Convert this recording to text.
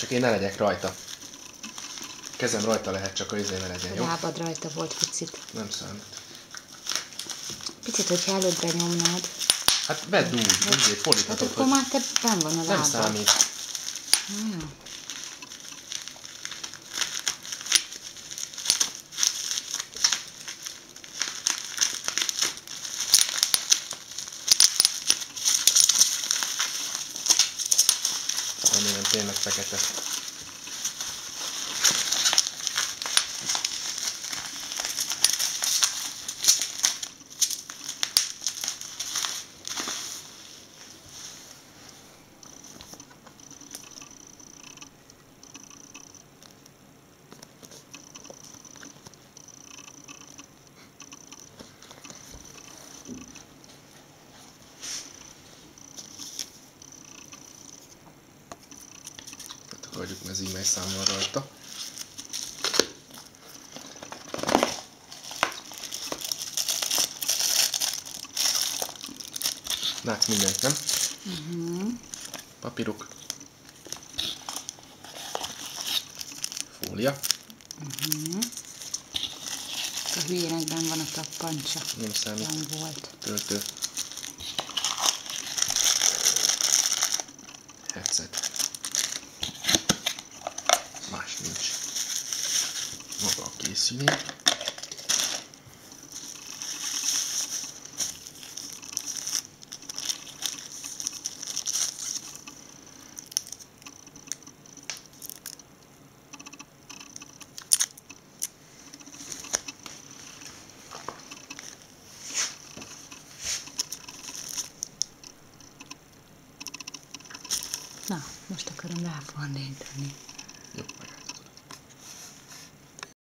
csak én ne legyek rajta. Kezem rajta lehet, csak a izével legyen, jó? A lábad rajta volt picit. Nem számít. Picit, hogyha előbbre nyomnád. Hát vedd úgy, úgy fordíthatod, Hát akkor már te benn van a lábad. nem számít. Hmm. Remélem tényleg fekete. Hagyjuk, mert az e-mail szám van rajta. Látsz mindent, nem? Papírok. Fólia. A hülyénekben van a tappancsa. Nem számít. Nem volt. Töltő. Headset. Más nincs. Maga a készülék. Na, most akarom ráfordítani. Jó, meg